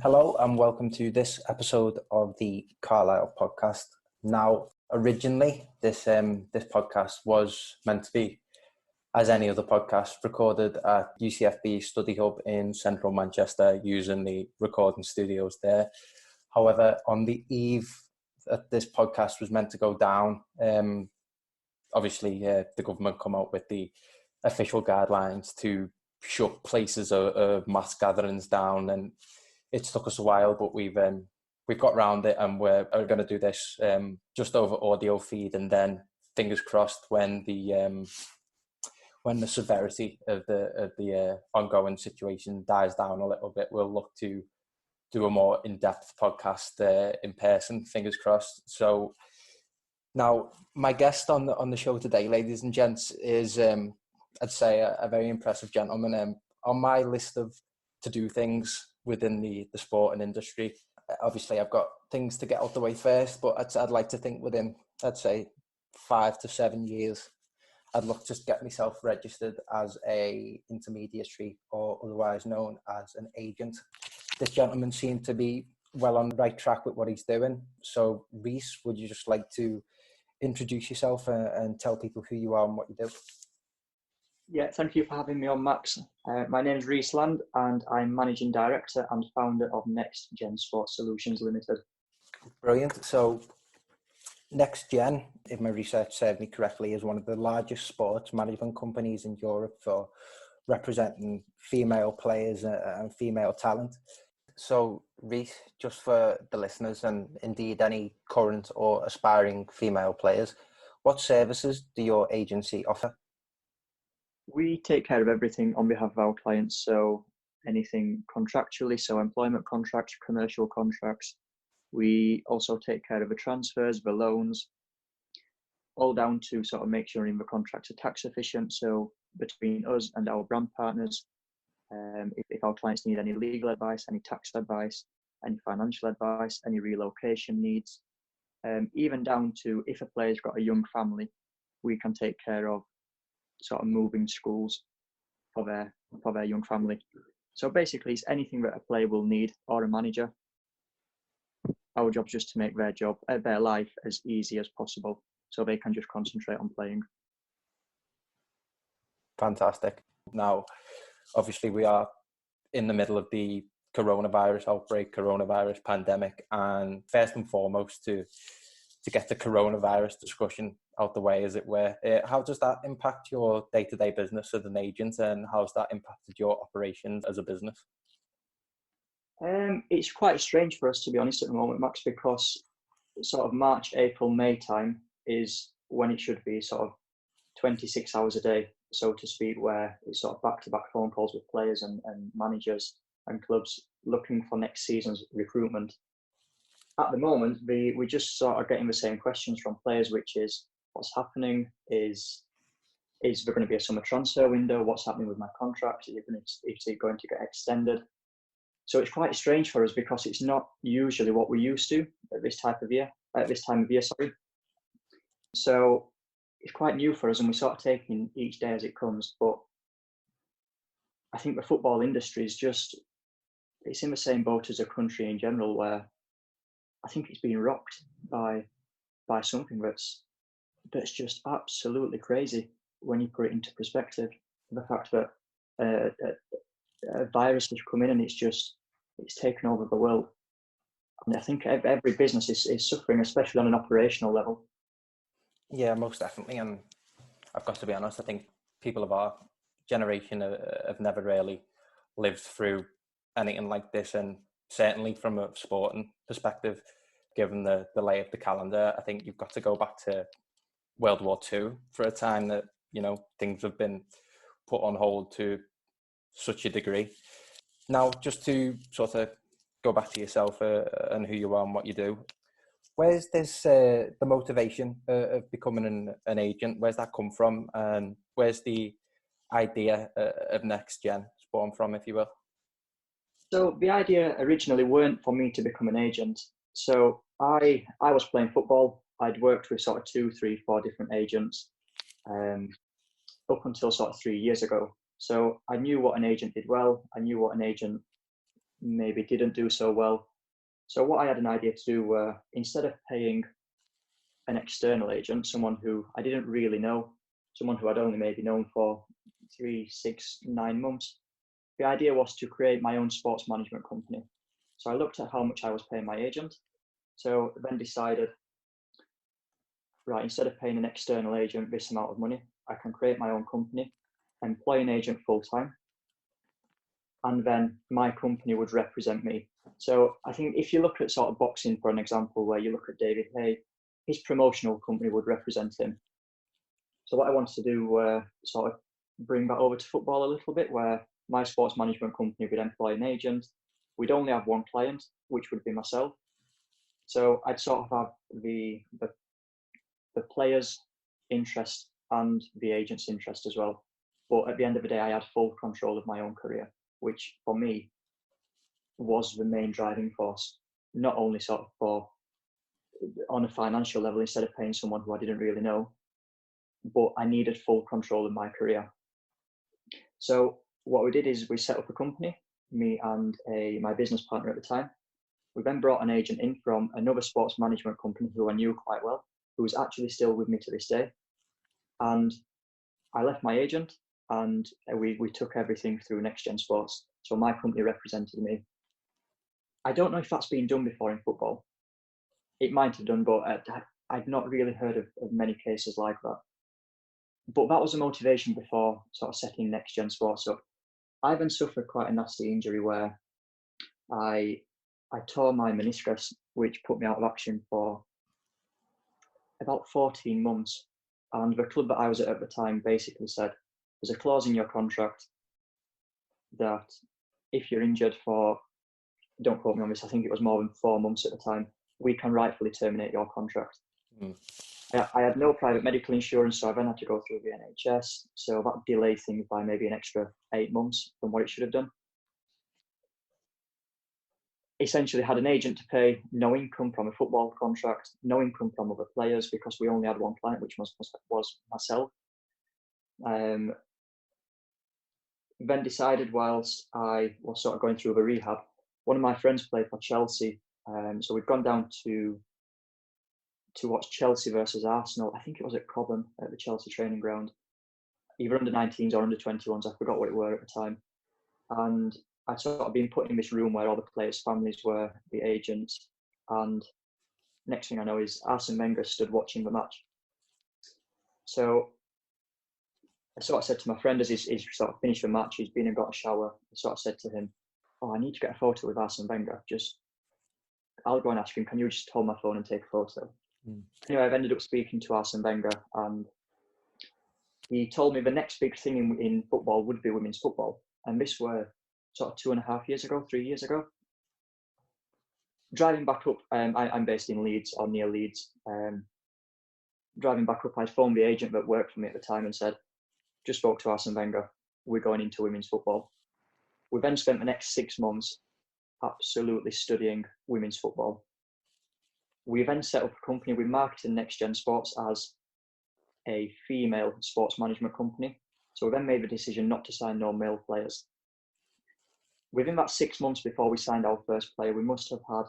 Hello and welcome to this episode of the Carlyle podcast. Now, originally, this podcast was meant to be, as any other podcast, recorded at UCFB Study Hub in central Manchester using the recording studios there. However, on the eve that this podcast was meant to go down, obviously the government come out with the official guidelines to shut places of mass gatherings down, and it took us a while, but we've got around it, and we're going to do this just over audio feed, and then fingers crossed when the severity of the ongoing situation dies down a little bit, we'll look to do a more in-depth podcast in person. Fingers crossed. So now my guest on the show today, ladies and gents, is I'd say a very impressive gentleman. On my list of to-do things within the sporting industry, obviously I've got things to get out the way first, but I'd like to think within, I'd say, 5 to 7 years, I'd look to get myself registered as a intermediary, or otherwise known as an agent. This gentleman seemed to be well on the right track with what he's doing. So Reece, would you just like to introduce yourself and tell people who you are and what you do? Yeah, thank you for having me on, Max. My name is Reece Land, and I'm Managing Director and founder of Next Gen Sports Solutions Limited. Brilliant. So Next Gen, if my research served me correctly, is one of the largest sports management companies in Europe for representing female players and female talent. So Reece, just for the listeners and indeed any current or aspiring female players, what services do your agency offer? We take care of everything on behalf of our clients, so anything contractually, so employment contracts, commercial contracts. We also take care of the transfers, the loans, all down to sort of make sure the contracts are tax efficient. So between us and our brand partners, if our clients need any legal advice, any tax advice, any financial advice, any relocation needs, even down to if a player's got a young family, we can take care of sort of moving schools for their young family. So basically, it's anything that a player will need, or a manager. Our job's just to make their life as easy as possible, so they can just concentrate on playing. Fantastic. Now, obviously, we are in the middle of the coronavirus pandemic, and first and foremost, to get the coronavirus discussion out the way, as it were, how does that impact your day-to-day business as an agent, and how's that impacted your operations as a business? It's quite strange for us, to be honest, at the moment, Max, because sort of March, April, May time is when it should be sort of 26 hours a day, so to speak, where it's sort of back-to-back phone calls with players and managers and clubs looking for next season's recruitment. At the moment, we just sort of getting the same questions from players, which is, what's happening? Is there going to be a summer transfer window? What's happening with my contract? Is it going to get extended? So it's quite strange for us because it's not usually what we're used to at this time of year. So it's quite new for us, and we're sort of taking each day as it comes. But I think the football industry it's in the same boat as a country in general, where I think it's being rocked by something that's just absolutely crazy when you put it into perspective. The fact that a virus has come in and it's taken over the world. And I think every business is suffering, especially on an operational level. Yeah, most definitely. And I've got to be honest, I think people of our generation have never really lived through anything like this. And certainly from a sporting perspective, given the lay of the calendar, I think you've got to go back to World War II for a time that, things have been put on hold to such a degree. Now, just to sort of go back to yourself and who you are and what you do, where's this the motivation of becoming an agent? Where's that come from? And where's the idea of Next Gen spawned from, if you will? So the idea originally weren't for me to become an agent. So I was playing football. I'd worked with sort of 2, 3, 4 different agents up until sort of 3 years ago. So I knew what an agent did well. I knew what an agent maybe didn't do so well. So what I had an idea to do, instead of paying an external agent, someone who I didn't really know, someone who I'd only maybe known for 3, 6, 9 months, the idea was to create my own sports management company. So I looked at how much I was paying my agent. So then decided, right, instead of paying an external agent this amount of money, I can create my own company, employ an agent full time, and then my company would represent me. So I think if you look at sort of boxing, for an example, where you look at David Hay, his promotional company would represent him. So what I wanted to do, sort of bring that over to football a little bit, where my sports management company would employ an agent. We'd only have one client, which would be myself. So I'd sort of have the player's interest and the agent's interest as well. But at the end of the day, I had full control of my own career, which for me was the main driving force, not only sort of for on a financial level, instead of paying someone who I didn't really know, but I needed full control of my career. So what we did is we set up a company, me and my business partner at the time. We then brought an agent in from another sports management company who I knew quite well, who is actually still with me to this day. And I left my agent and we took everything through Next Gen Sports. So my company represented me. I don't know if that's been done before in football. It might have done, but I've not really heard of many cases like that. But that was a motivation before sort of setting Next Gen Sports up. I then suffered quite a nasty injury where I tore my meniscus, which put me out of action for about 14 months. And the club that I was at the time basically said, there's a clause in your contract that if you're injured for, don't quote me on this, I think it was more than 4 months at the time, we can rightfully terminate your contract. I had no private medical insurance, so I then had to go through the NHS. So that delayed things by maybe an extra 8 months from what it should have done. Essentially had an agent to pay, no income from a football contract, no income from other players because we only had one client, which was myself. Then decided whilst I was sort of going through the rehab, one of my friends played for Chelsea. So we'd gone down to watch Chelsea versus Arsenal. I think it was at Cobham at the Chelsea training ground, either under 19s or under 21s. I forgot what it were at the time. And I'd sort of been put in this room where all the players' families were, the agents, and next thing I know is Arsene Wenger stood watching the match. So I sort of said to my friend as he's sort of finished the match, he's been and got a shower. I sort of said to him, "Oh, I need to get a photo with Arsene Wenger. I'll go and ask him, can you just hold my phone and take a photo?" Anyway, I've ended up speaking to Arsene Wenger, and he told me the next big thing in football would be women's football. And this were sort of 2.5 years ago, 3 years ago. Driving back up, I'm based in Leeds or near Leeds. Driving back up, I phoned the agent that worked for me at the time and said, just spoke to Arsene Wenger, we're going into women's football. We then spent the next 6 months absolutely studying women's football. We then set up a company. We marketed Next Gen Sports as a female sports management company. So we then made the decision not to sign no male players. Within that 6 months before we signed our first player, we must have had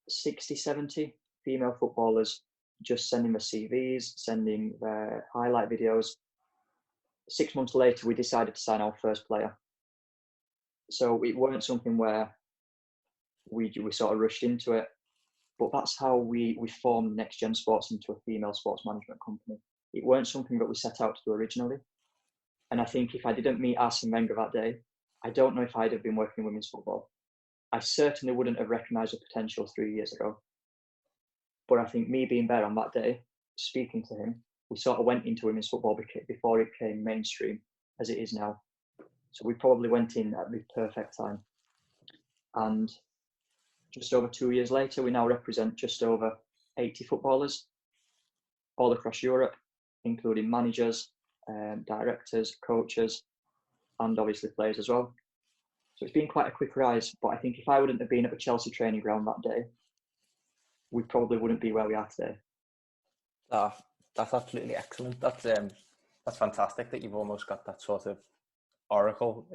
60, 70 female footballers just sending their CVs, sending their highlight videos. 6 months later, we decided to sign our first player. So it weren't something where we sort of rushed into it, but that's how we formed Next Gen Sports into a female sports management company. It weren't something that we set out to do originally. And I think if I didn't meet Arsene Wenger that day, I don't know if I'd have been working in women's football. I certainly wouldn't have recognised the potential 3 years ago. But I think me being there on that day, speaking to him, we sort of went into women's football before it became mainstream as it is now. So we probably went in at the perfect time. And just over 2 years later, we now represent just over 80 footballers all across Europe, including managers, directors, coaches, and obviously players as well. So it's been quite a quick rise, but I think if I wouldn't have been at the Chelsea training ground that day, we probably wouldn't be where we are today. That's absolutely excellent. That's fantastic that you've almost got that sort of oracle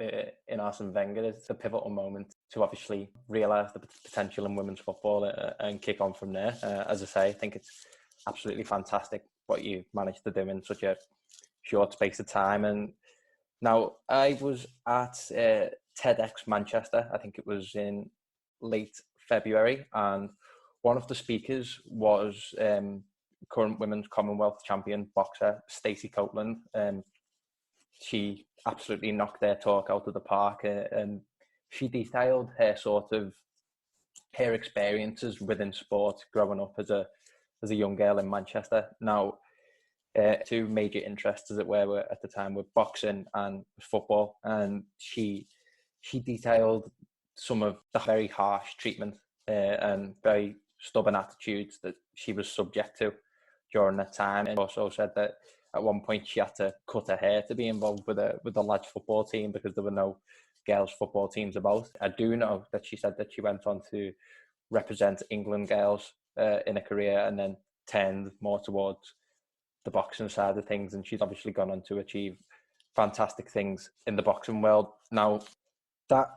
in Arsene Wenger. It's a pivotal moment to obviously realise the potential in women's football and kick on from there. As I say, I think it's absolutely fantastic what you managed to do in such a short space of time. And now I was at TEDx Manchester, I think it was in late February, and one of the speakers was current women's Commonwealth champion boxer Stacey Copeland. She absolutely knocked their talk out of the park, and she detailed her experiences within sport growing up as a young girl in Manchester. Now, two major interests, as it were at the time, were boxing and football, and she detailed some of the very harsh treatment and very stubborn attitudes that she was subject to during that time, and also said that at one point she had to cut her hair to be involved with the lads football team because there were no girls football teams about. I do know that she said that she went on to represent England girls in a career and then turned more towards the boxing side of things, and she's obviously gone on to achieve fantastic things in the boxing world. Now, that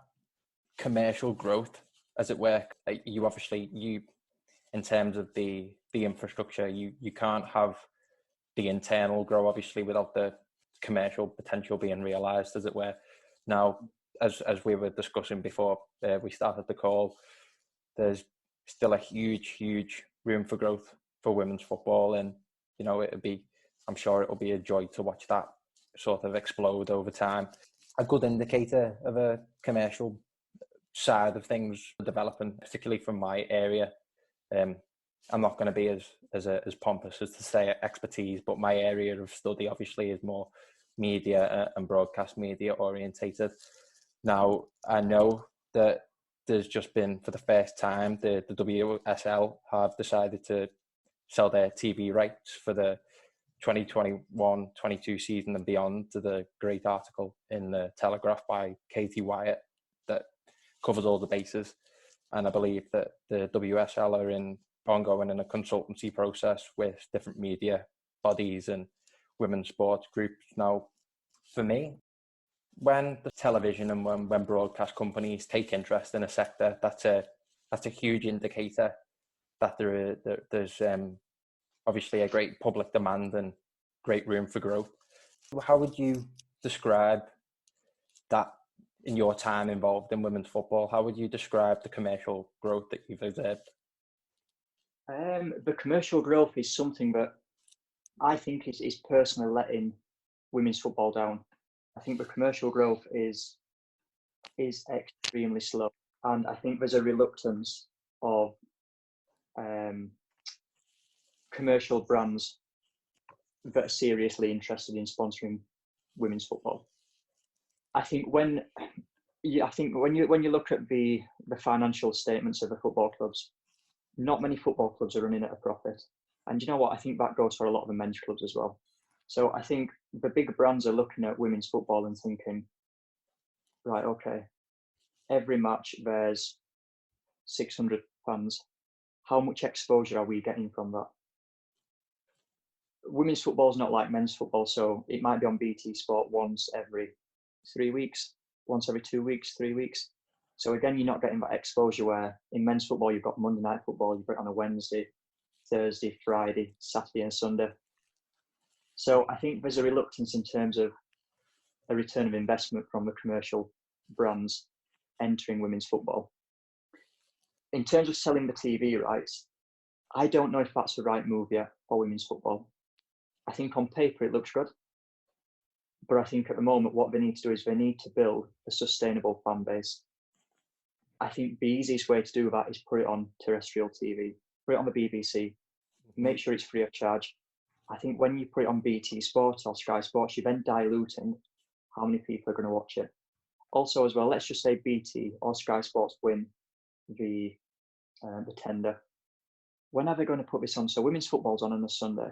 commercial growth, as it were, you in terms of the infrastructure, you can't have the internal grow obviously without the commercial potential being realised, as it were. Now, as we were discussing before we started the call, there's still a huge room for growth for women's football, and you know, I'm sure it'll be a joy to watch that sort of explode over time. A good indicator of a commercial side of things developing, particularly from my area. I'm not going to be as pompous as to say expertise, but my area of study obviously is more media and broadcast media orientated. Now, I know that there's just been, for the first time, the WSL have decided to sell their TV rights for the 2021-22 season and beyond, to the great article in the Telegraph by Katie Wyatt that covers all the bases. And I believe that the WSL are ongoing in a consultancy process with different media bodies and women's sports groups. Now, for me, when the television and when broadcast companies take interest in a sector, that's a huge indicator that there's obviously a great public demand and great room for growth. How would you describe that in your time involved in women's football? How would you describe the commercial growth that you've observed? The commercial growth is something that I think is personally letting women's football down. I think the commercial growth is extremely slow, and I think there's a reluctance of commercial brands that are seriously interested in sponsoring women's football. I think when you look at the financial statements of the football clubs, not many football clubs are running at a profit. And you know what? I think that goes for a lot of the men's clubs as well. So I think the big brands are looking at women's football and thinking, right, okay, every match there's 600 fans. How much exposure are we getting from that? Women's football is not like men's football, so it might be on BT Sport once every 3 weeks, once every 2 weeks, 3 weeks. So again, you're not getting that exposure where in men's football, you've got Monday night football, you've got it on a Wednesday, Thursday, Friday, Saturday and Sunday. So I think there's a reluctance in terms of a return of investment from the commercial brands entering women's football. In terms of selling the TV rights, I don't know if that's the right move yet for women's football. I think on paper it looks good, but I think at the moment what they need to do is they need to build a sustainable fan base. I think the easiest way to do that is put it on terrestrial TV, put it on the BBC, make sure it's free of charge. I think when you put it on BT Sports or Sky Sports, you're then diluting how many people are going to watch it. Also as well, let's just say BT or Sky Sports win the tender. When are they going to put this on? So women's football's on a Sunday.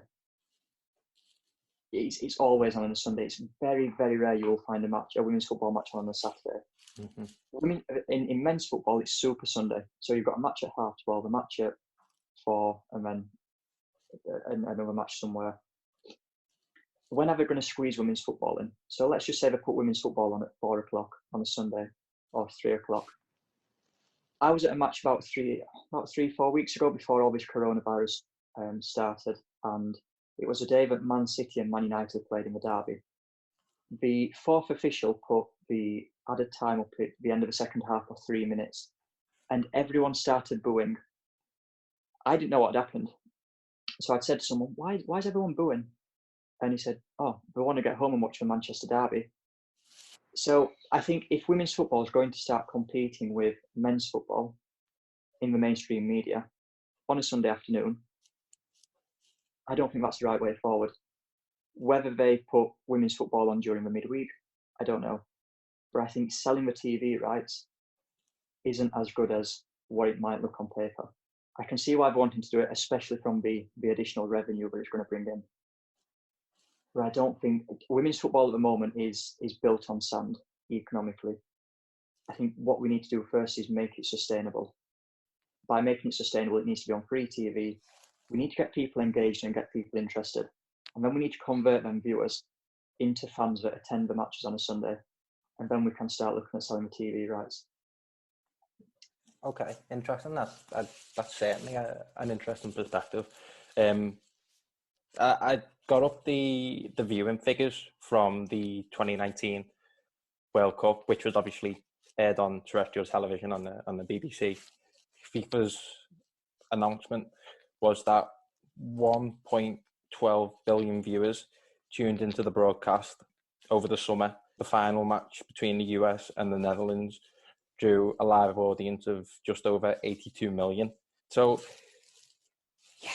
It's always on a Sunday. It's very, very rare you will find a women's football match on a Saturday. Mm-hmm. In men's football, it's Super Sunday. So you've got a match at 12:30, a match at 4, and then another match somewhere. when are they going to squeeze women's football in? So let's just say they put women's football on at 4 o'clock on a Sunday or 3 o'clock. I was at a match about 4 weeks ago before all this coronavirus started, and it was a day that Man City and Man United played in the derby. The fourth official put the added time up at the end of the second half of 3 minutes, and everyone started booing. I didn't know what had happened. So I'd said to someone, why is everyone booing? And he said, oh, they want to get home and watch the Manchester derby. So I think if women's football is going to start competing with men's football in the mainstream media on a Sunday afternoon, I don't think that's the right way forward. Whether they put women's football on during the midweek, I don't know. But I think selling the TV rights isn't as good as what it might look on paper. I can see why they're wanting to do it, especially from the additional revenue that it's going to bring in. But I don't think women's football at the moment is built on sand economically. I think what we need to do first is make it sustainable. By making it sustainable, it needs to be on free TV. We need to get people engaged and get people interested. And then we need to convert them viewers into fans that attend the matches on a Sunday. And then we can start looking at selling the TV rights. Okay, interesting. That's certainly an interesting perspective. I got up the viewing figures from the 2019 World Cup, which was obviously aired on terrestrial television on the BBC. FIFA's announcement was that 1.12 billion viewers tuned into the broadcast over the summer. The final match between the US and the Netherlands drew a live audience of just over 82 million. So, yeah,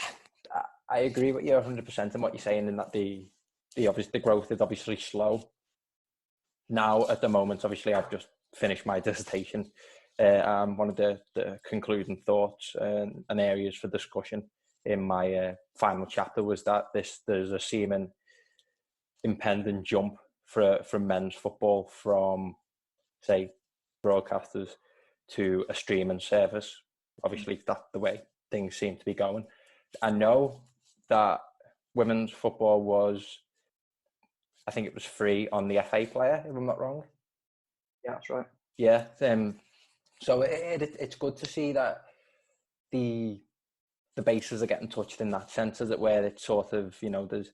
I agree with you 100% in what you're saying, in that the growth is obviously slow. Now, at the moment, obviously, I've just finished my dissertation. One of the concluding thoughts and areas for discussion in my final chapter was that there's a seeming impending jump from men's football from, say, broadcasters to a streaming service. Obviously, that's the way things seem to be going. I know that women's football was, I think it was free on the FA Player, if I'm not wrong. Yeah, that's right. Yeah. So it's good to see that the bases are getting touched in that sense, as it were. It's sort of, there's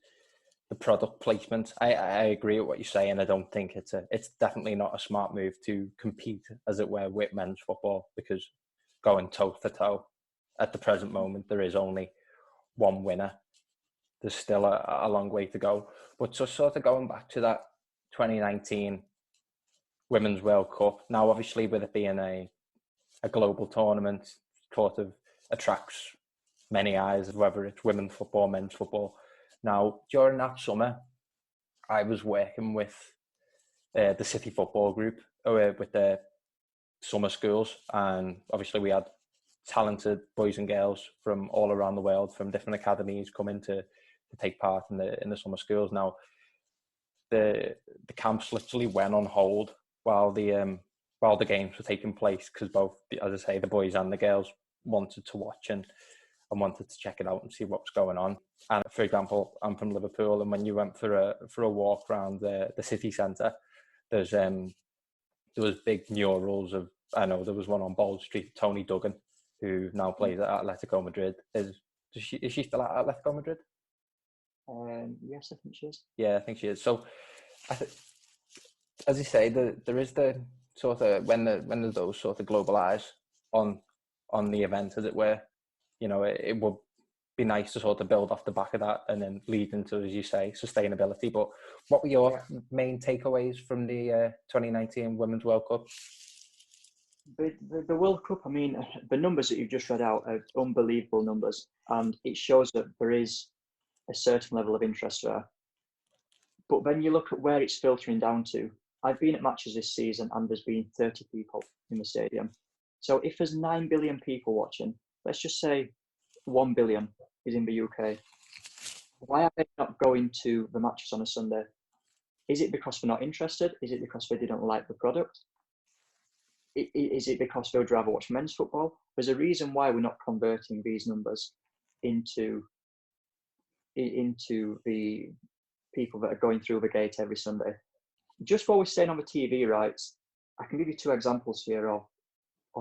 the product placement. I agree with what you're saying. I don't think it's definitely not a smart move to compete, as it were, with men's football, because going toe to toe at the present moment, there is only one winner. There's still a long way to go. But just sort of going back to that 2019 Women's World Cup, now obviously with it being a global tournament, sort of attracts many eyes, whether it's women's football, men's football. Now, during that summer, I was working with the City Football Group, with the summer schools, and obviously we had talented boys and girls from all around the world, from different academies, coming to take part in the summer schools. Now, the camps literally went on hold while the games were taking place, because both, as I say, the boys and the girls wanted to watch and wanted to check it out and see what was going on. And for example, I'm from Liverpool, and when you went for a walk around the city centre, there was big murals of, I know there was one on Bold Street, Tony Duggan, who now plays at Atletico Madrid. Is she still at Atletico Madrid? Yes, I think she is. Yeah, I think she is. So, as you say, there is the sort of, when there's those sort of global eyes on the event, as it were, it would be nice to sort of build off the back of that and then lead into, as you say, sustainability. But what were your main takeaways from the 2019 Women's World Cup? The World Cup, I mean, the numbers that you've just read out are unbelievable numbers, and it shows that there is a certain level of interest there. But when you look at where it's filtering down to, I've been at matches this season and there's been 30 people in the stadium. So if there's 9 billion people watching, let's just say 1 billion is in the UK. Why are they not going to the matches on a Sunday? Is it because they're not interested? Is it because they didn't like the product? Is it because they would rather watch men's football? There's a reason why we're not converting these numbers into the people that are going through the gate every Sunday. Just while we're staying on the TV rights, I can give you 2 examples here of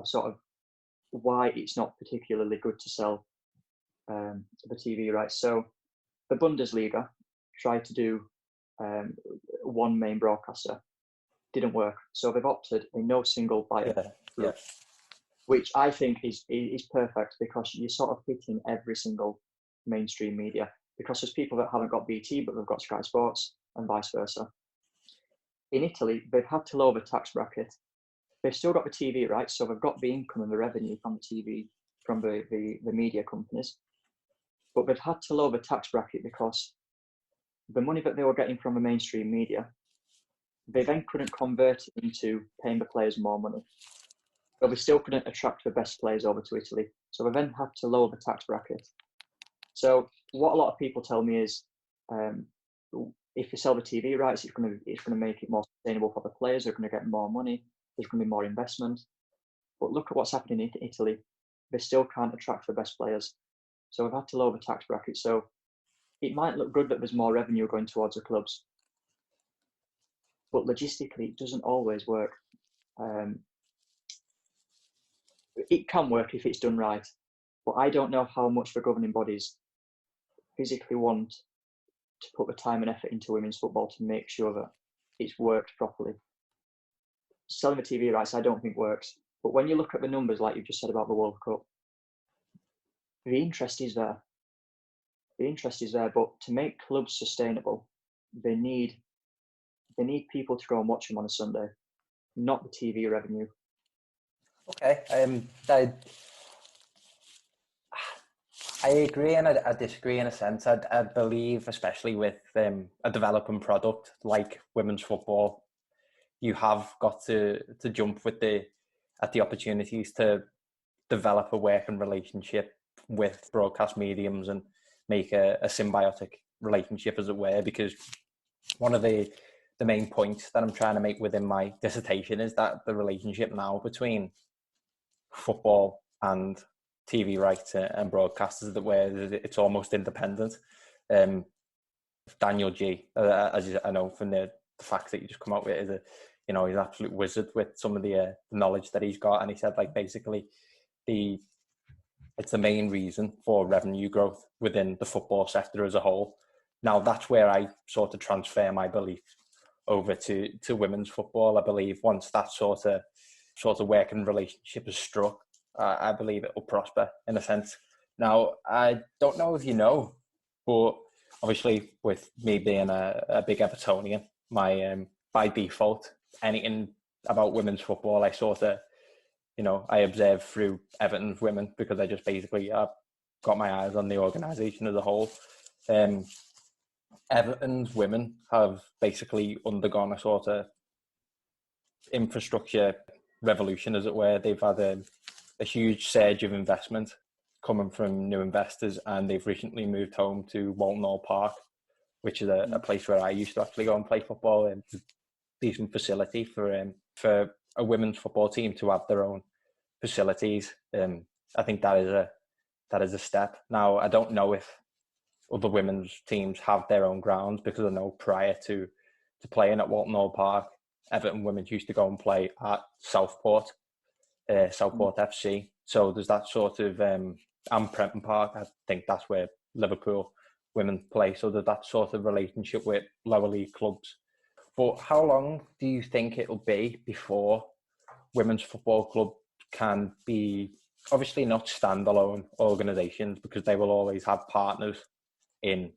sort of why it's not particularly good to sell the TV rights. So the Bundesliga tried to do one main broadcaster, didn't work. So they've opted a no single buyer route, which I think is perfect, because you're sort of hitting every single mainstream media, because there's people that haven't got BT but they've got Sky Sports and vice versa. In Italy, they've had to lower the tax bracket. They've still got the TV rights, so they've got the income and the revenue from the TV, from the media companies, but they've had to lower the tax bracket because the money that they were getting from the mainstream media, they then couldn't convert it into paying the players more money. But they still couldn't attract the best players over to Italy. So they then had to lower the tax bracket. So what a lot of people tell me is, if you sell the TV rights, it's going to make it more sustainable for the players. They're going to get more money. There's going to be more investment. But look at what's happening in Italy. They still can't attract the best players. So we've had to lower the tax bracket. So it might look good that there's more revenue going towards the clubs, but logistically, it doesn't always work. It can work if it's done right, but I don't know how much the governing bodies physically want to put the time and effort into women's football to make sure that it's worked properly. Selling the TV rights, I don't think works. But when you look at the numbers, like you've just said about the World Cup, the interest is there. The interest is there, but to make clubs sustainable, they need people to go and watch them on a Sunday, not the TV revenue. Okay, I agree and I disagree in a sense. I believe, especially with a developing product like women's football, you have got to jump at the opportunities to develop a working relationship with broadcast mediums and make a symbiotic relationship, as it were, because one of the main points that I'm trying to make within my dissertation is that the relationship now between football and TV rights and broadcasters, that where it's almost independent. Daniel G, as I know from the facts that you just come out with, is he's an absolute wizard with some of the knowledge that he's got, and he said, like, basically it's the main reason for revenue growth within the football sector as a whole. Now that's where I sort of transfer my belief over to women's football. I believe once that sort of working relationship is struck, I believe it will prosper in a sense. Now, I don't know if you know, but obviously with me being a big Evertonian, my by default, anything about women's football, I sort of, I observe through Everton's women, because I just basically got my eyes on the organisation as a whole. Everton's women have basically undergone a sort of infrastructure revolution, as it were. They've had a huge surge of investment coming from new investors, and they've recently moved home to Walton Hall Park, which is a place where I used to actually go and play football. And it's a decent facility for a women's football team to have their own facilities. I think that is a step. Now, I don't know if other women's teams have their own grounds, because I know prior to playing at Walton Hall Park, Everton women used to go and play at Southport FC. So there's that sort of, and Prenton Park, I think that's where Liverpool women play. So there's that sort of relationship with lower league clubs. But how long do you think it'll be before women's football club can be, obviously not standalone organisations, because they will always have partners in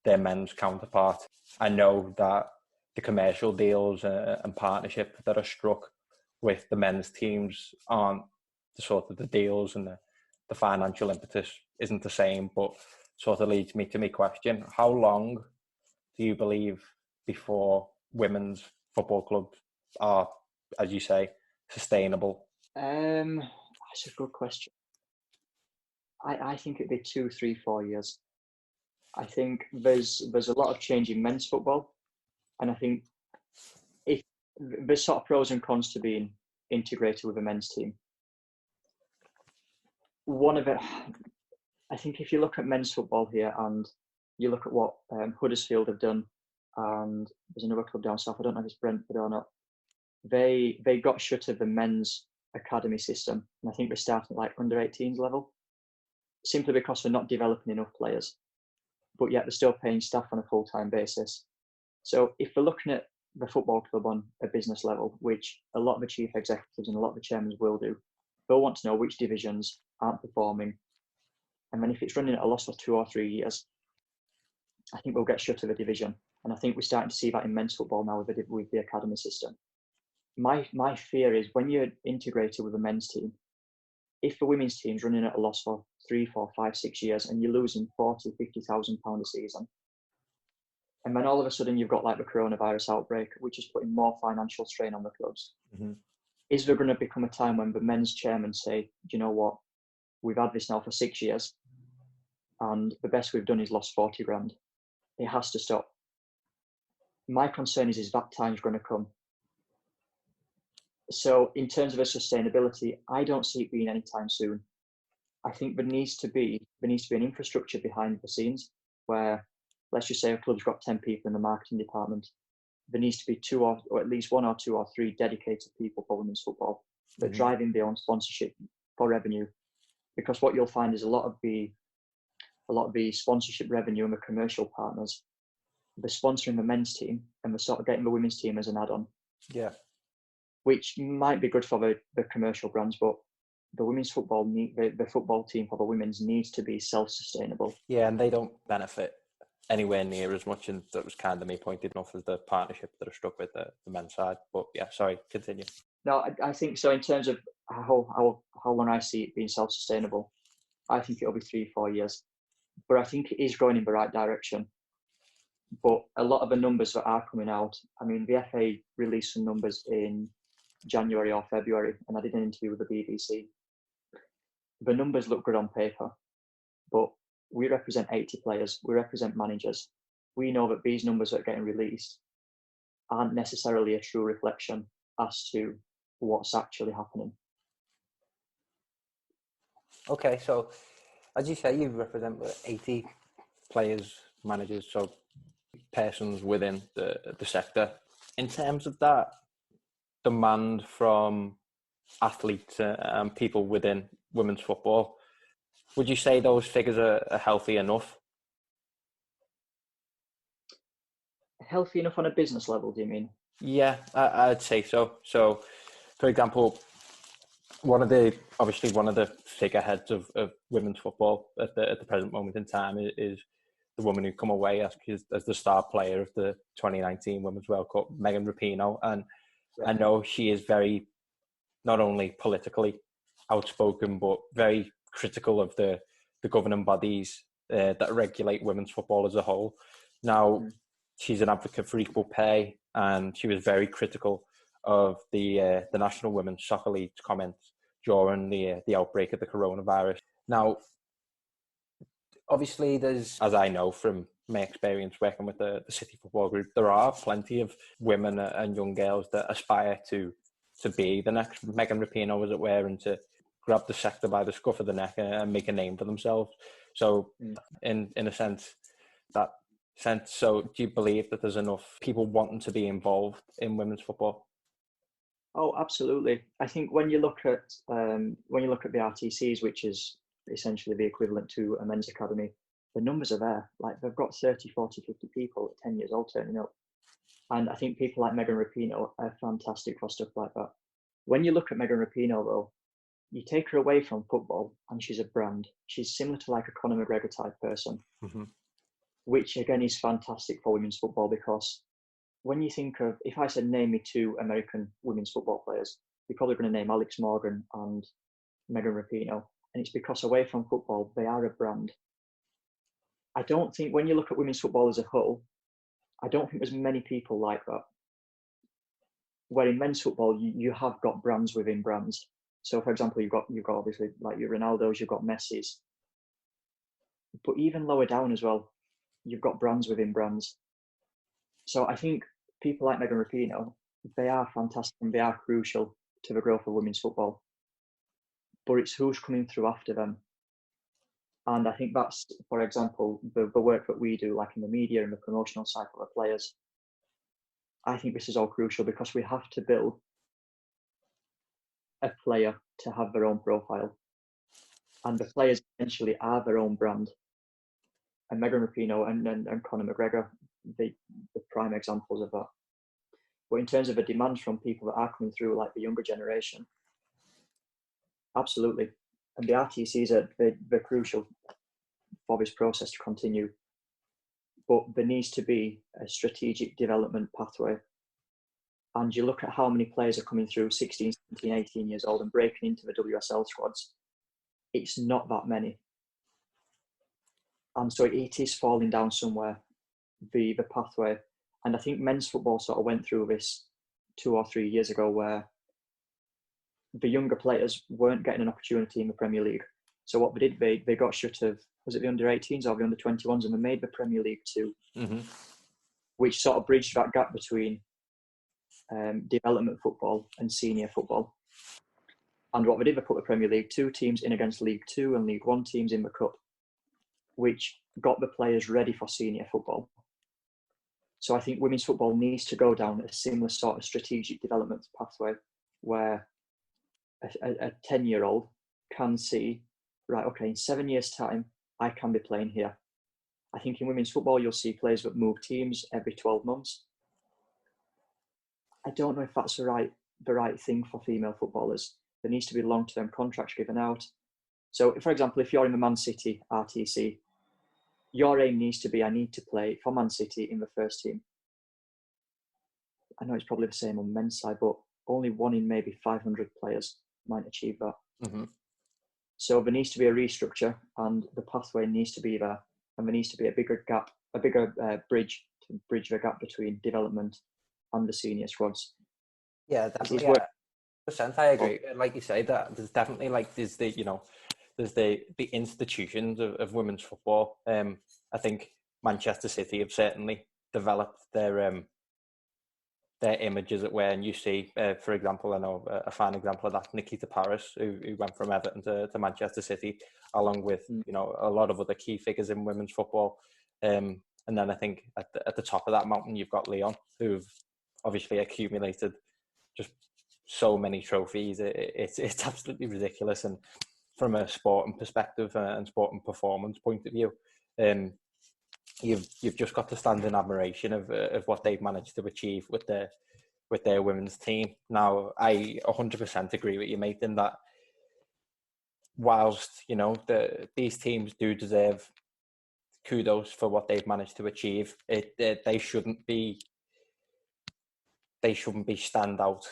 their men's counterpart? I know that the commercial deals and partnership that are struck with the men's teams aren't the sort of the deals, and the financial impetus isn't the same, but sort of leads me to my question: how long do you believe before women's football clubs are, as you say, sustainable? That's a good question. I think it'd be 2, 3, 4 years. I think there's a lot of change in men's football, and I think if there's sort of pros and cons to being integrated with a men's team. One of it, I think, if you look at men's football here and you look at what Huddersfield have done and there's another club down south. I don't know if it's Brentford or not. They got shut of the men's academy system, and I think they're starting at like under 18s level, simply because they're not developing enough players. But yet they're still paying staff on a full-time basis. So if we're looking at the football club on a business level, which a lot of the chief executives and a lot of the chairmen will do, they'll want to know which divisions aren't performing. And then if it's running at a loss for 2 or 3 years, I think we'll get shut of a division. And I think we're starting to see that in men's football now with the academy system. My fear is when you're integrated with a men's team, if the women's team's running at a loss for 3, 4, 5, 6 years and you're losing 40, 50,000 pounds a season, and then all of a sudden you've got like the coronavirus outbreak, which is putting more financial strain on the clubs. Mm-hmm. Is there going to become a time when the men's chairman say, do you know what, we've had this now for 6 years and the best we've done is lost 40 grand. It has to stop. My concern is that time's going to come. So in terms of a sustainability, I don't see it being anytime soon. I think there needs to be an infrastructure behind the scenes where, let's just say a club's got 10 people in the marketing department. There needs to be 2 or at least 1 or 2 or 3 dedicated people for women's football that mm-hmm. driving their own sponsorship for revenue. Because what you'll find is a lot of the sponsorship revenue and the commercial partners, they're sponsoring the men's team and they're sort of getting the women's team as an add-on. Yeah. Which might be good for the commercial brands, but the women's football the football team for the women's needs to be self-sustainable. Yeah, and they don't benefit anywhere near as much, and that was kind of me pointed off as the partnership that are struck with the men's side. But yeah, sorry, continue. No, I think so. In terms of how long I see it being self-sustainable, I think it'll be 3, 4 years. But I think it is going in the right direction. But a lot of the numbers that are coming out, I mean, the FA released some numbers in January or February, and I did an interview with the BBC. The numbers look good on paper, but we represent 80 players, we represent managers. We know that these numbers that are getting released aren't necessarily a true reflection as to what's actually happening. Okay, so as you say, you represent 80 players, managers, so persons within the sector. In terms of that demand from athletes and people within women's football, would you say those figures are healthy enough? Healthy enough on a business level, do you mean? Yeah, I'd say so. So, for example, one of the figureheads of women's football at the present moment in time is the woman who come away as the star player of the 2019 Women's World Cup, Megan Rapinoe. And I know she is very, not only politically outspoken, but very critical of the governing bodies that regulate women's football as a whole. Now, she's an advocate for equal pay, and she was very critical of the National Women's Soccer League's comments during the outbreak of the coronavirus. Now, obviously, there's, as I know from my experience working with the City Football Group, there are plenty of women and young girls that aspire to be the next Megan Rapinoe, as it were, and to grab the sector by the scruff of the neck and make a name for themselves. So, in a sense, so do you believe that there's enough people wanting to be involved in women's football? Oh, absolutely. I think when you look at the RTCs, which is essentially the equivalent to a men's academy, the numbers are there. Like, they've got 30, 40, 50 people at 10 years old turning up. And I think people like Megan Rapinoe are fantastic for stuff like that. When you look at Megan Rapinoe, though, you take her away from football and she's a brand. She's similar to like a Conor McGregor type person, which again is fantastic for women's football, because when you think of, if I said name me 2 American women's football players, you're probably going to name Alex Morgan and Megan Rapinoe. And it's because away from football, they are a brand. I don't think, when you look at women's football as a whole, I don't think there's many people like that. Where in men's football, you have got brands within brands. So, for example, you've got obviously like your Ronaldos, you've got Messi's. But even lower down as well, you've got brands within brands. So I think people like Megan Rapinoe, they are fantastic and they are crucial to the growth of women's football. But it's who's coming through after them. And I think that's, for example, the work that we do, like in the media and the promotional side for the players. I think this is all crucial because we have to build a player to have their own profile. And the players essentially are their own brand. And Megan Rapinoe and Conor McGregor, the prime examples of that. But in terms of the demands from people that are coming through, like the younger generation, absolutely. And the RTCs are they're crucial for this process to continue. But there needs to be a strategic development pathway. And you look at how many players are coming through 16, 17, 18 years old and breaking into the WSL squads. It's not that many. And so it is falling down somewhere, the pathway. And I think men's football sort of went through this 2 or 3 years ago where the younger players weren't getting an opportunity in the Premier League. So what they did, they got shut of, was it the under-18s or the under-21s, and they made the Premier League 2, which sort of bridged that gap between development football and senior football. And what they did, they put the Premier League 2 teams in against League 2 and League 1 teams in the Cup, which got the players ready for senior football. So I think women's football needs to go down a similar sort of strategic development pathway where a 10-year-old can see, right, okay, in 7 years' time, I can be playing here. I think in women's football, you'll see players that move teams every 12 months. I don't know if that's the right thing for female footballers. There needs to be long-term contracts given out. So, for example, if you're in the Man City RTC, your aim needs to be, I need to play for Man City in the first team. I know it's probably the same on men's side, but only 1 in maybe 500 players might achieve that. So there needs to be a restructure, and the pathway needs to be there, and there needs to be a bigger gap, a bigger bridge to bridge the gap between development and the senior squads. Yeah, definitely. Yeah, percent. I agree. Like you say, that there's definitely there's the institutions of women's football. I think Manchester City have certainly developed their image, as it were, and you see, for example, I know a fine example of that, Nikita Paris, who went from Everton to Manchester City, along with a lot of other key figures in women's football. And then I think at the top of that mountain, you've got Lyon, who've obviously accumulated just so many trophies. It's absolutely ridiculous. And from a sporting perspective and sporting performance point of view, you've just got to stand in admiration of what they've managed to achieve with their women's team. Now, I 100% agree with you, mate, in that whilst these teams do deserve kudos for what they've managed to achieve, they shouldn't be standout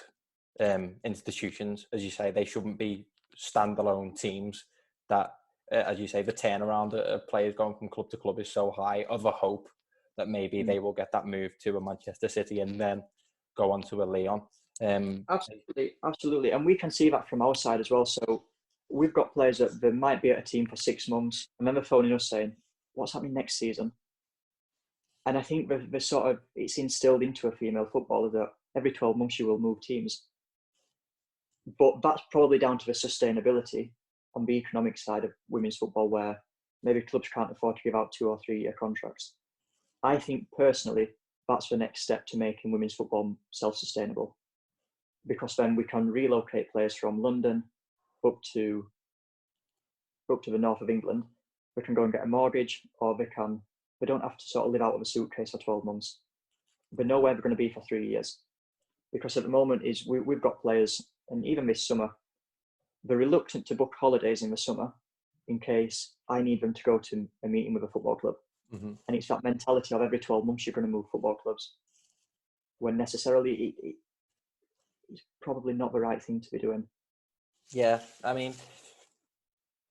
institutions, as you say. They shouldn't be standalone teams that, as you say, the turnaround of players going from club to club is so high, of a hope that maybe they will get that move to a Manchester City and then go on to a Lyon. Absolutely. And we can see that from our side as well. So we've got players that they might be at a team for 6 months and then they're phoning us saying, what's happening next season? And I think the sort of, it's instilled into a female footballer that every 12 months you will move teams. But that's probably down to the sustainability on the economic side of women's football, where maybe clubs can't afford to give out 2 or 3 year contracts. I think personally, that's the next step to making women's football self-sustainable, because then we can relocate players from London up to the north of England. They can go and get a mortgage, or they don't have to sort of live out of a suitcase for 12 months. They know where they're going to be for 3 years. Because at the moment we've got players, and even this summer, they're reluctant to book holidays in the summer in case I need them to go to a meeting with a football club. And it's that mentality of every 12 months you're going to move football clubs, when necessarily it's probably not the right thing to be doing. Yeah, I mean,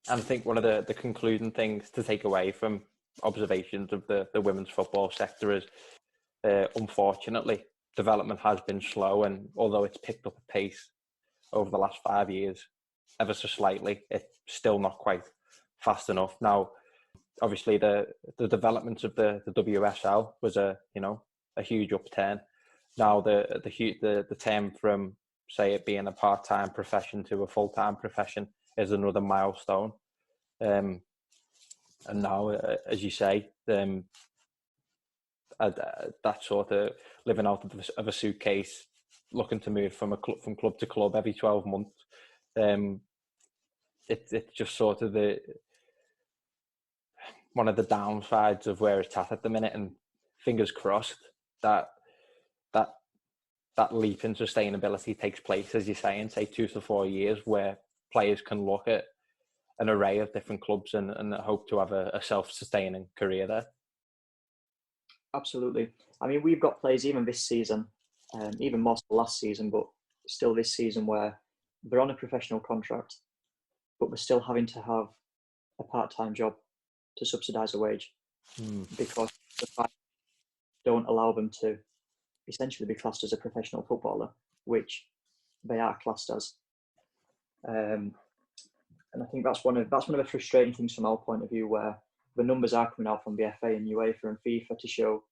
I think one of the concluding things to take away from observations of the women's football sector is, unfortunately, development has been slow, and although it's picked up a pace over the last 5 years, ever so slightly, it's still not quite fast enough. Now, obviously, the development of the WSL was a huge upturn. Now, the term from, say, it being a part-time profession to a full-time profession is another milestone. And now, as you say, that sort of living out of a suitcase, looking to move from club to club every 12 months. It's just sort of one of the downsides of where it's at the minute, and fingers crossed that that that leap in sustainability takes place, as you say, in say 2 to 4 years, where players can look at an array of different clubs and hope to have a self-sustaining career there. Absolutely. I mean, we've got players even this season, even more so last season, but still this season, where they're on a professional contract, but they're still having to have a part-time job to subsidise a wage because the fact don't allow them to essentially be classed as a professional footballer, which they are classed as. And I think that's one of the frustrating things from our point of view, where the numbers are coming out from the FA and UEFA and FIFA to show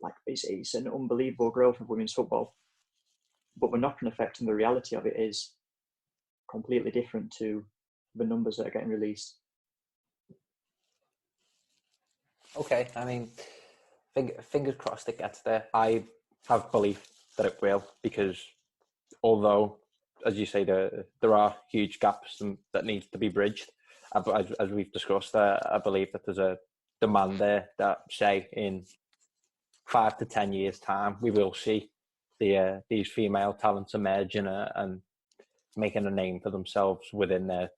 like it's an unbelievable growth of women's football, but the knock-on effect and the reality of it is completely different to the numbers that are getting released. Okay, I mean, fingers crossed it gets there. I have belief that it will, because although, as you say, there are huge gaps that needs to be bridged, as we've discussed, I believe that there's a demand there that, say, in 5 to 10 years' time, we will see these female talents emerging and making a name for themselves within their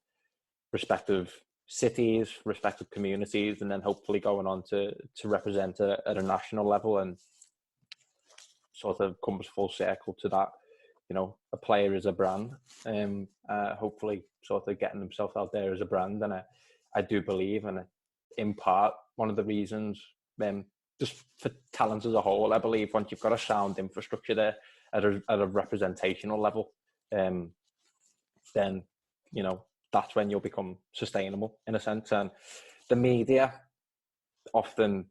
respective cities, respective communities, and then hopefully going on to represent at a national level, and sort of comes full circle to that. You know, a player is a brand, hopefully sort of getting themselves out there as a brand. And I do believe, and in part, one of the reasons, just for talent as a whole, I believe once you've got a sound infrastructure there at a representational level, then, you know, that's when you'll become sustainable in a sense. And the media often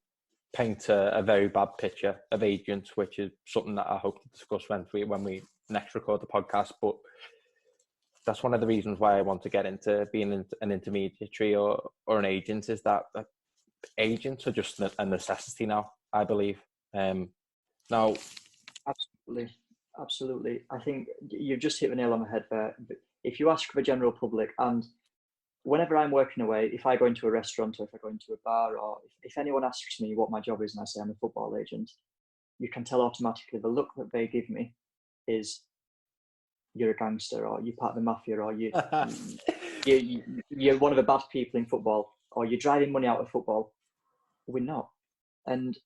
paint a very bad picture of agents, which is something that I hope to discuss when we next record the podcast. But that's one of the reasons why I want to get into being an intermediary or an agent, is that agents are just a necessity now, I believe. Now, absolutely. I think you've just hit the nail on the head there. If you ask the general public, and whenever I'm working away, if I go into a restaurant or if I go into a bar, or if anyone asks me what my job is and I say I'm a football agent, you can tell automatically the look that they give me is, you're a gangster, or you're part of the mafia, or you're one of the bad people in football, or you're driving money out of football. We're not. And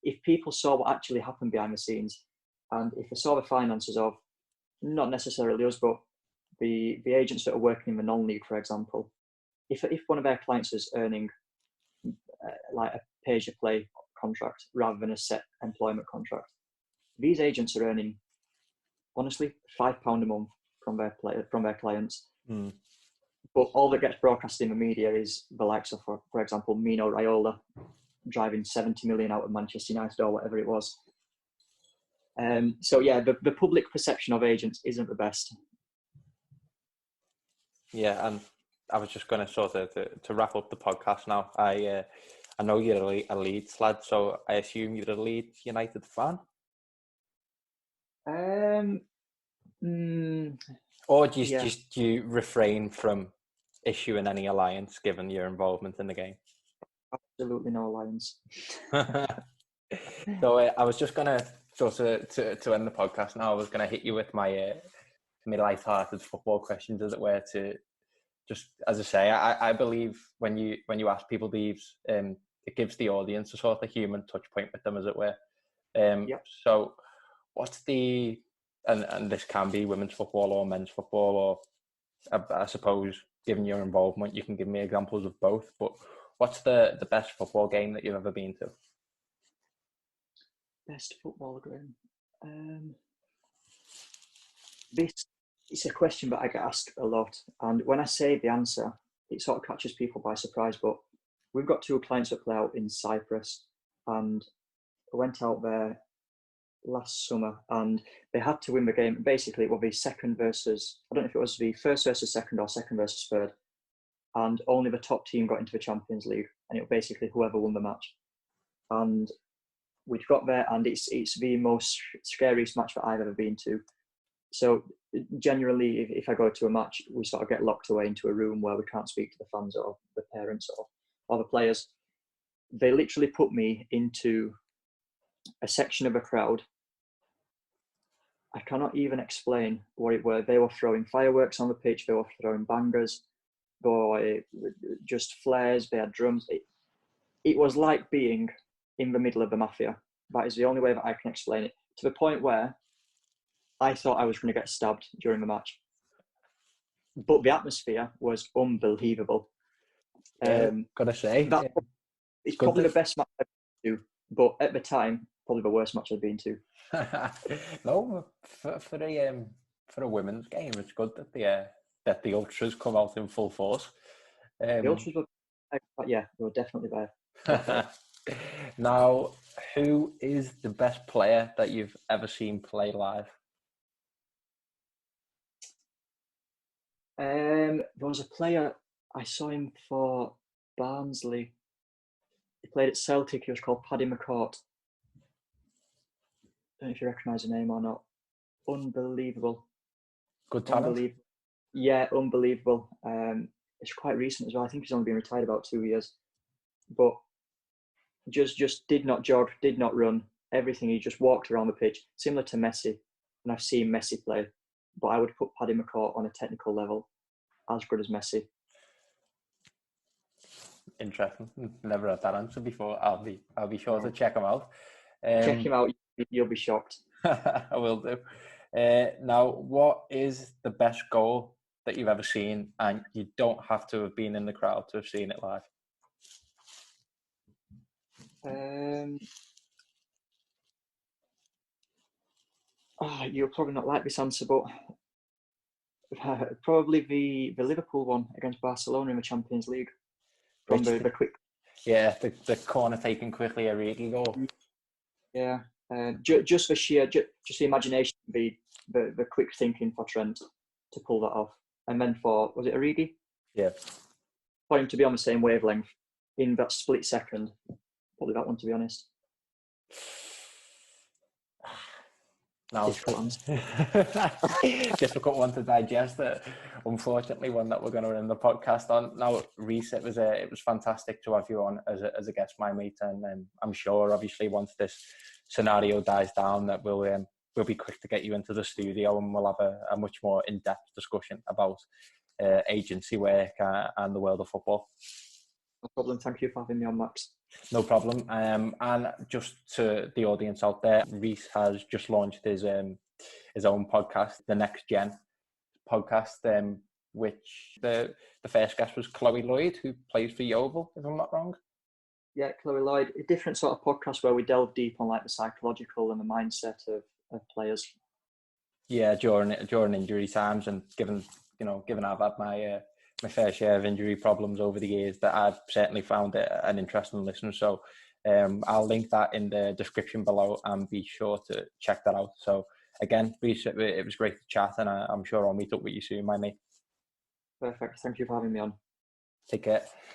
if people saw what actually happened behind the scenes, and if they saw the finances of, not necessarily us, but the agents that are working in the non-league, for example, if one of their clients is earning like a pay-as-you-play contract rather than a set employment contract, these agents are earning, honestly, £5 a month from their clients. But all that gets broadcast in the media is the likes of, for example, Mino Raiola driving 70 million out of Manchester United or whatever it was. So yeah, the public perception of agents isn't the best. Yeah, and I was just going to sort of to wrap up the podcast now. I know you're a Leeds lad, so I assume you're a Leeds United fan. Or do you refrain from issuing any alliance given your involvement in the game? Absolutely no alliance. So I was just going to sort of to end the podcast now. I was going to hit you with my light-hearted football questions, as it were, to just, as I say, I believe when you ask people these, it gives the audience a sort of human touch point with them, as it were. So what's the, and this can be women's football or men's football, or I suppose given your involvement you can give me examples of both, but what's the best football game that you've ever been to? Best football game? It's a question that I get asked a lot, and when I say the answer, it sort of catches people by surprise, but we've got 2 clients that play out in Cyprus, and I went out there last summer and they had to win the game. Basically, it was the second versus, I don't know if it was the first versus second or second versus third, and only the top team got into the Champions League, and it was basically whoever won the match. And we got there, and it's the most scariest match that I've ever been to. So generally, if I go to a match, we sort of get locked away into a room where we can't speak to the fans or the parents or the players. They literally put me into a section of a crowd. I cannot even explain what it were. They were throwing fireworks on the pitch. They were throwing bangers. They were just flares. They had drums. It was like being in the middle of the mafia. That is the only way that I can explain it. To the point where I thought I was going to get stabbed during the match. But the atmosphere was unbelievable. Gotta say, it's probably the best match I've been to, but at the time, probably the worst match I've been to. No, for a women's game, it's good that the ultras come out in full force. The ultras were, they were definitely there. Now, who is the best player that you've ever seen play live? There was a player, I saw him for Barnsley. He played at Celtic. He was called Paddy McCourt. I don't know if you recognise the name or not. Unbelievable. Good talent. Unbelievable. Yeah, unbelievable. It's quite recent as well. I think he's only been retired about 2 years. But just did not jog, did not run. Everything. He just walked around the pitch, similar to Messi. And I've seen Messi play. But I would put Paddy McCourt on a technical level as good as Messi. Interesting. Never had that answer before. I'll be sure to check him out. Check him out. You'll be shocked. I will do. Now, what is the best goal that you've ever seen, and you don't have to have been in the crowd to have seen it live? You'll probably not like this answer, but probably the Liverpool one against Barcelona in the Champions League. From the quick. Yeah, the corner taken quickly, a Origi goal. Yeah, just the sheer, just the imagination, the quick thinking for Trent to pull that off, and then was it Origi? Yeah. For him to be on the same wavelength in that split second, probably that one, to be honest. Now, difficult one to digest. Unfortunately, one that we're going to end the podcast on. Now, Reece, it was fantastic to have you on as a guest, my mate, and I'm sure, obviously, once this scenario dies down, that we'll be quick to get you into the studio, and we'll have a much more in-depth discussion about agency work and the world of football. No problem. Thank you for having me on, Max. No problem. And just to the audience out there, Reece has just launched his own podcast, the Next Gen podcast, which the first guest was Chloe Lloyd, who plays for Yeovil, if I'm not wrong. Yeah, Chloe Lloyd. A different sort of podcast where we delve deep on like the psychological and the mindset of players. Yeah, during injury times, and given I've had my fair share of injury problems over the years, that I've certainly found it an interesting listen. So I'll link that in the description below, and be sure to check that out. So again, Reece, it was great to chat, and I'm sure I'll meet up with you soon, my mate. Perfect. Thank you for having me on. Take care.